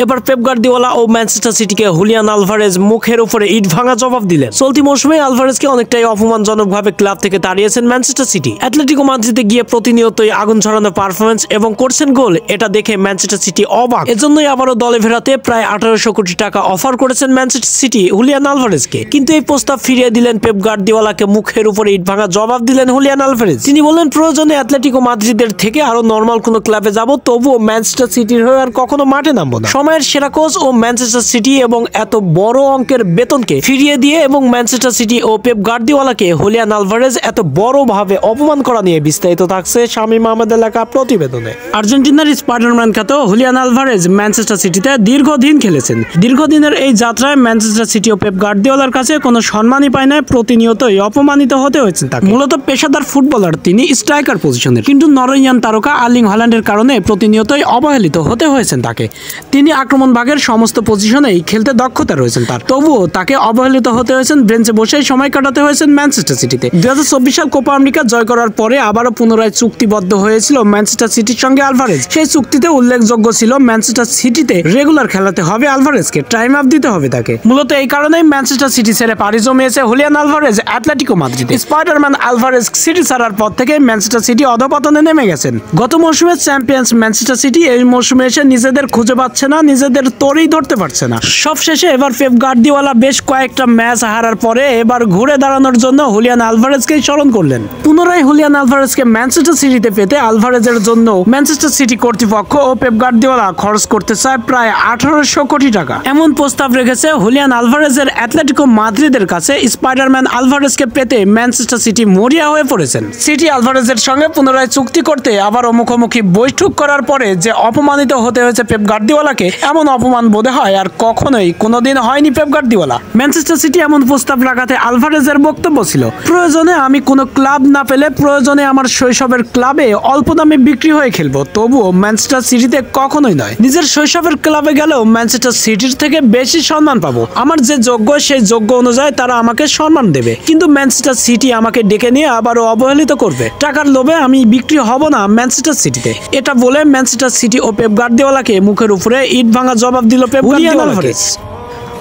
এবার Pep Guardiola ও Manchester সিটিকে Julian Alvarez মুখের উপরে ইট ভাঙা জবাব দিলেন। চলতি মৌসুমে আলভারেজকে অনেকটাই অপমানজনকভাবে ক্লাব থেকে তাড়িয়েছেন ম্যানচেস্টার সিটি। অ্যাটলেটিকো মাদ্রিদে গিয়ে প্রতিনিয়তই আগুন ছড়ানো পারফরম্যান্স এবং করছেন গোল, এটা দেখে ম্যানচেস্টার সিটি অবাক। এজন্যই আবারও দলে ফেরাতে প্রায় 1800 কোটি টাকা অফার করেছেন ম্যানচেস্টার সিটি হুলিয়ান আলভারেজকে। কিন্তু এই প্রস্তাব ফিরিয়ে দিলেন পেপ গার্দিওলাকে মুখের উপরে ইট ভাঙা জবাব দিলেন হুলিয়ান আলভারেজ। তিনি বললেন, প্রয়োজনে অ্যাটলেটিকো মাদ্রিদের থেকে আরো নরমাল কোনো ক্লাবে যাব, তবুও ম্যানচেস্টার সিটির হয়ে আর কখনো মাঠে নামবো না। সময়ের সেরা কোচ ও ম্যানচেস্টার সিটি এবং এত বড় অঙ্কের বেতনকে ফিরিয়ে দিয়ে এবং ম্যানচেস্টার সিটি ও পেপ গার্দিওলাকে হুলিয়ান আলভারেজ এত বড় ভাবে অপমান করা নিয়ে বিস্তারিত থাকছে শামীম আহমেদের লেখা প্রতিবেদনে। আর্জেন্টিনার স্পাইডারম্যান খ্যাত হুলিয়ান আলভারেজ ম্যানচেস্টার সিটিতে দীর্ঘদিন খেলেছেন। দীর্ঘদিনের এই যাত্রায় ম্যানচেস্টার সিটি ও পেপ গার্দিওলার কাছে কোনো সম্মানই পায় না, প্রতিনিয়তই অপমানিত হতে হয়েছে তাকে। মূলত পেশাদার ফুটবলার তিনি, স্ট্রাইকার পজিশনের, কিন্তু নরওয়েজিয়ান তারকা আর্লিং হল্যান্ডের কারণে প্রতিনিয়তই অবহেলিত হতে হয়েছেন তাকে। তিনি আক্রমণ ভাগের সমস্ত পজিশনেই খেলতে দক্ষতা রয়েছেন তার, তবুও তাকে অবহেলিত হতে হয়েছেন, বেঞ্চে বসেই সময় কাটাতে হয়েছেন ম্যানচেস্টার সিটিতে। 2024 সাল কোপা আমেরিকা জয় করার পরে আবারও পুনরায় চুক্তিবদ্ধ হয়েছিল ম্যানচেস্টার সিটির সঙ্গে আলভারেজ। সেই চুক্তিতে উল্লেখযোগ্য ছিল ম্যানচেস্টার সিটিতে রেগুলার খেলাতে হবে আলভারেজকে, টাইম আপ দিতে হবে তাকে। মূলত এই কারণেই ম্যানচেস্টার সিটি ছেড়ে পাড়ি জমিয়েছে হুলিয়ান আলভারেজ অ্যাটলেটিকো মাদ্রিদে। স্পাইডারম্যান আলভারেজ সিটি ছাড়ার পর থেকে ম্যানচেস্টার সিটি অধপতনে নেমে গেছেন। গত মৌসুমে চ্যাম্পিয়ন্স ম্যানচেস্টার সিটি এই মৌসুমে এসে নিজেদের খুঁজে পাচ্ছে না, নিজেদের তরেই ধরতে পারছে না। সবশেষে এবার পেপ গার্দিওলা বেশ কয়েকটা ম্যাচ হারার পরে এবার ঘুরে দাঁড়ানোর জন্য হুলিয়ান আলভারেজকেই স্মরণ করলেন। পুনরায় হুলিয়ান আলভারেজকে ম্যানচেস্টার সিটিতে পেতে আলভারেজের জন্য ম্যানচেস্টার সিটি কর্তৃপক্ষ ও পেপ গার্দিওলা খরচ করতে চায় প্রায় 1800 কোটি টাকা। এমন প্রস্তাব রেখেছে হুলিয়ান আলভারেজের অ্যাটলেটিকো মাদ্রিদের কাছে। স্পাইডারম্যান আলভারেজকে পেতে ম্যানচেস্টার সিটি মরিয়া হয়ে পড়েছেন। সিটি আলভারেজের সঙ্গে পুনরায় চুক্তি করতে আবারও মুখোমুখি বৈঠক করার পরে যে অপমানিত হতে হয়েছে পেপ গার্দিওলাকে, এমন অপমান বোধ হয় আর কখনোই কোনোদিন হয়নি পেপ গার্দিওলা। ম্যানচেস্টার সিটি এমন প্রস্তাব রাখাতে আলভারেজের বক্তব্য ছিল, প্রয়োজনে আমি কোনো ক্লাব না পেলে প্রয়োজনে আমার শৈশবের ক্লাবে অল্প দামে বিক্রি হয়ে খেলবো, তবুও ম্যানচেস্টার সিটিতে কখনোই নয়। নিজের শৈশবের ক্লাবে গেলেও ম্যানচেস্টার সিটির থেকে বেশি সম্মান পাবো। আমার যে যোগ্য সেই যোগ্য অনুযায়ী তারা আমাকে সম্মান দেবে, কিন্তু ম্যানচেস্টার সিটি আমাকে ডেকে নিয়ে আবারও অবহেলিত করবে। টাকার লোভে আমি বিক্রি হব না ম্যানচেস্টার সিটিতে। এটা বলে ম্যানচেস্টার সিটি ও পেপ গার্দিওলাকে মুখের উপরে ইট ভাঙা জবাব দিল পেপ গার্দিওলাকে।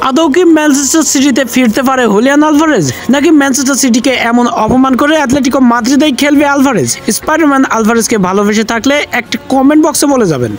আদৌ কি ম্যানচেস্টার সিটিতে ফিরতে পারে হুলিয়ান আলভারেজ, নাকি ম্যানচেস্টার সিটিকে এমন অপমান করে অ্যাটলেটিকো মাদ্রিদেই খেলবে আলভারেজ? স্পাইডারম্যান আলভারেজকে ভালোবেসে থাকলে একটা কমেন্ট বক্সে বলে যাবেন।